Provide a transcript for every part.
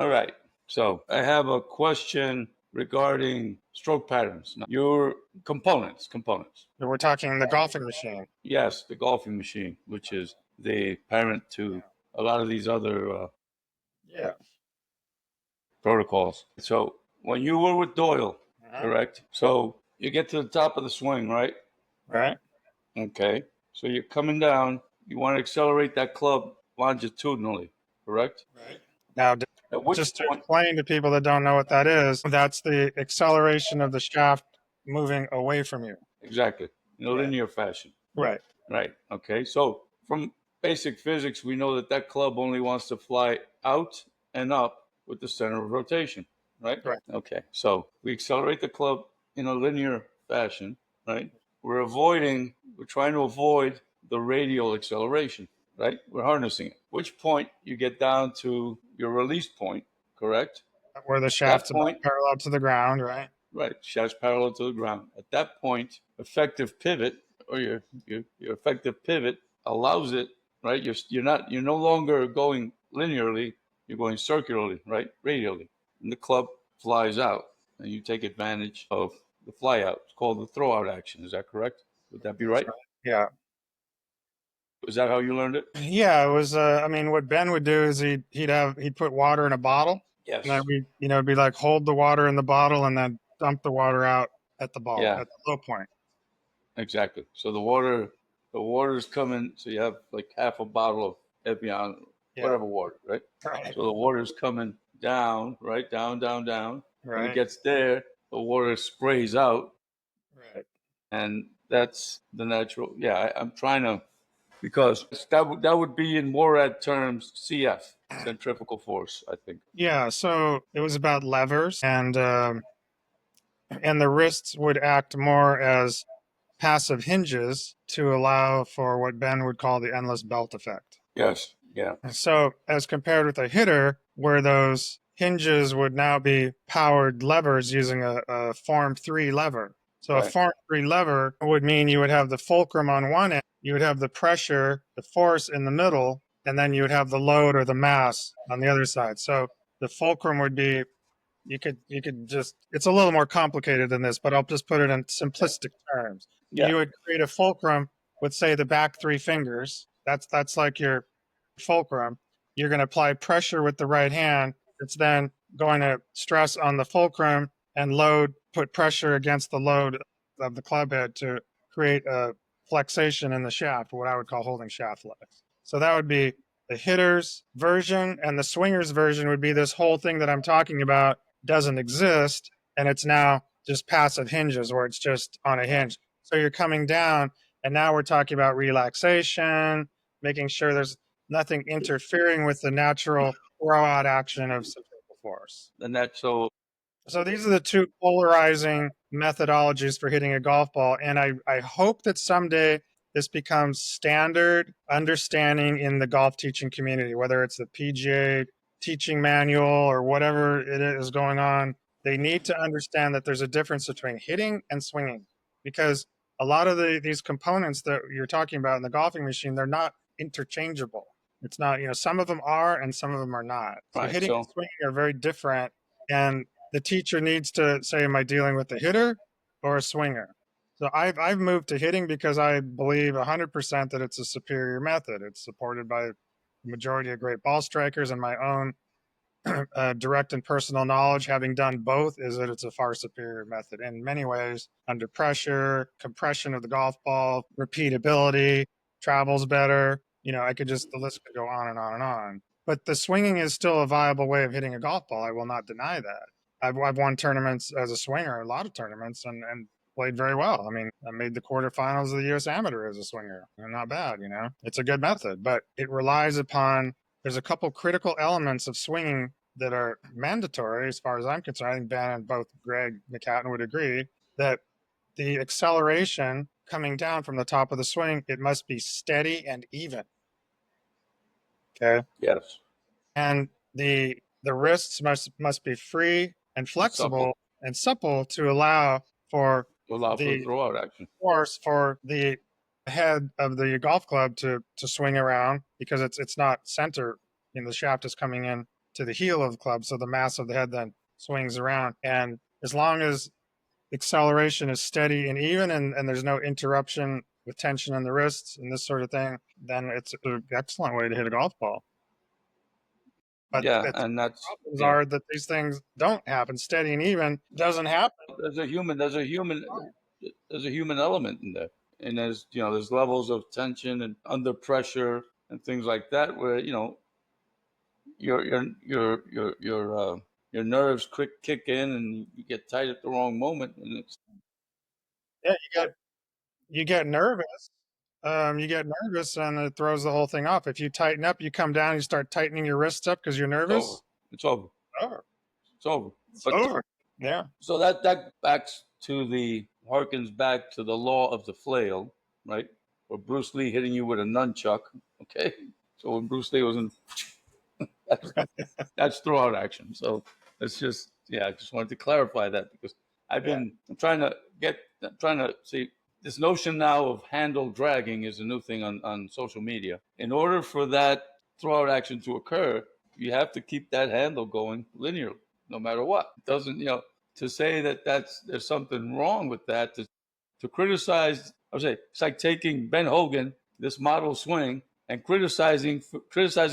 All right. So I have a question regarding stroke patterns. Now, your components. We're talking the golfing machine. Yes, the golfing machine, which is the parent to a lot of these other Yeah. protocols. So when you were with Doyle, Uh-huh. correct? So you get to the top of the swing, right? Right. Okay. So you're coming down. You want to accelerate that club longitudinally, correct? Right. Now, At which just to point, explain to people that don't know what that is, that's the acceleration of the shaft moving away from you. exactly, in a Right. linear fashion. Right. Right. Okay. So from basic physics, we know that that club only wants to fly out and up with the center of rotation. Right. Right. Okay. So we accelerate the club in a linear fashion. Right. We're trying to avoid the radial acceleration. Right. We're harnessing it. Which point you get down to your release point. Correct. Where the At that shaft's about point, parallel to the ground. Right. right, shaft's parallel to the ground. At that point, effective pivot or your effective pivot allows it, right? You're no longer going linearly, you're going circularly, right? Radially. And the club flies out and you take advantage of the fly out. It's called the throw out action. Is that correct? Would that be That's right? right. Yeah. Is that how you learned it? Yeah. It was. I mean, what Ben would do is he'd put water in a bottle, and then Yes. it'd be like hold the water in the bottle and then dump the water out at the ball Yeah, at the low point. exactly. So the water's coming, so you have like half a bottle of Evian, Yeah. whatever water, right? Right. So the water's coming down, right? Down. When it Right. gets there, the water sprays out, Right. and that's the natural. Yeah, I'm trying to, because that would be in MORAD terms CF, centrifugal force, I think. Yeah. So it was about levers, and the wrists would act more as passive hinges to allow for what Ben would call the endless belt effect. Yes. Yeah. So, as compared with a hitter, where those hinges would now be powered levers using a Form 3 lever. So, a Right. Form 3 lever would mean you would have the fulcrum on one end, you would have the pressure, the force in the middle, and then you would have the load or the mass on the other side. So, the fulcrum would be you could just it's a little more complicated than this, but I'll just put it in simplistic terms. Yeah. You would create a fulcrum with, say, the back three fingers. That's like your fulcrum. You're going to apply pressure with the right hand. It's then going to stress on the fulcrum and put pressure against the load of the club head to create a flexation in the shaft, what I would call holding shaft flex. So that would be the hitter's version, and the swinger's version would be this whole thing that I'm talking about doesn't exist, and it's now just passive hinges where it's just on a hinge. So you're coming down, and now we're talking about relaxation, making sure there's nothing interfering with the natural throw out action of centrifugal force. And that's so. So these are the two polarizing methodologies for hitting a golf ball. And I hope that someday this becomes standard understanding in the golf teaching community, whether it's the PGA teaching manual or whatever it is going on. They need to understand that there's a difference between hitting and swinging, because a lot of these components that you're talking about in the golfing machine, they're not interchangeable. It's not, some of them are and some of them are not. So Right. hitting and So swinging are very different. And the teacher needs to say, am I dealing with a hitter or a swinger? So I've moved to hitting because I believe 100% that it's a superior method. It's supported by the majority of great ball strikers, and my own direct and personal knowledge, having done both, is that it's a far superior method in many ways. Under pressure, compression of the golf ball, repeatability, travels better. The list could go on and on and on. But the swinging is still a viable way of hitting a golf ball. I will not deny that. I've won tournaments as a swinger, a lot of tournaments, and played very well. I mean, I made the quarterfinals of the U.S. Amateur as a swinger. Not bad, It's a good method, but it relies upon, there's a couple critical elements of swinging that are mandatory as far as I'm concerned. I think Ben and both Greg McCatton would agree that the acceleration coming down from the top of the swing, it must be steady and even. Okay. yes. And the wrists must be free and flexible and supple to allow for For the the throw out action. force for the head of the golf club to swing around, because it's not center, the shaft is coming in to the heel of the club, so the mass of the head then swings around. And as long as acceleration is steady and even, and there's no interruption with tension in the wrists and this sort of thing, then it's an excellent way to hit a golf ball. But Yeah, the and that's problems yeah. are that these things don't happen. Steady and even doesn't happen. There's a human element in there, and there's levels of tension and under pressure and things like that where your nerves quick kick in and you get tight at the wrong moment, and it's Yeah, you get nervous. You get nervous and it throws the whole thing off. If you tighten up, you come down, you start tightening your wrists up because you're over. nervous. It's over. Over. It's over. It's But over. Yeah. so that backs to the harkens back to the law of the flail, right? Or Bruce Lee hitting you with a nunchuck. Okay, so when Bruce Lee was in, that's, that's throwout action. So it's just I just wanted to clarify that because Yeah. I'm trying to see this notion now of handle dragging is a new thing on social media. In order for that throwout action to occur, you have to keep that handle going linearly, no matter what. It doesn't to say that there's something wrong with that to criticize. I would say it's like taking Ben Hogan, this model swing, and criticizing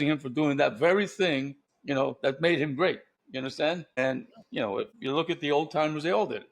him for doing that very thing, that made him great. You understand? And if you look at the old timers, they all did it.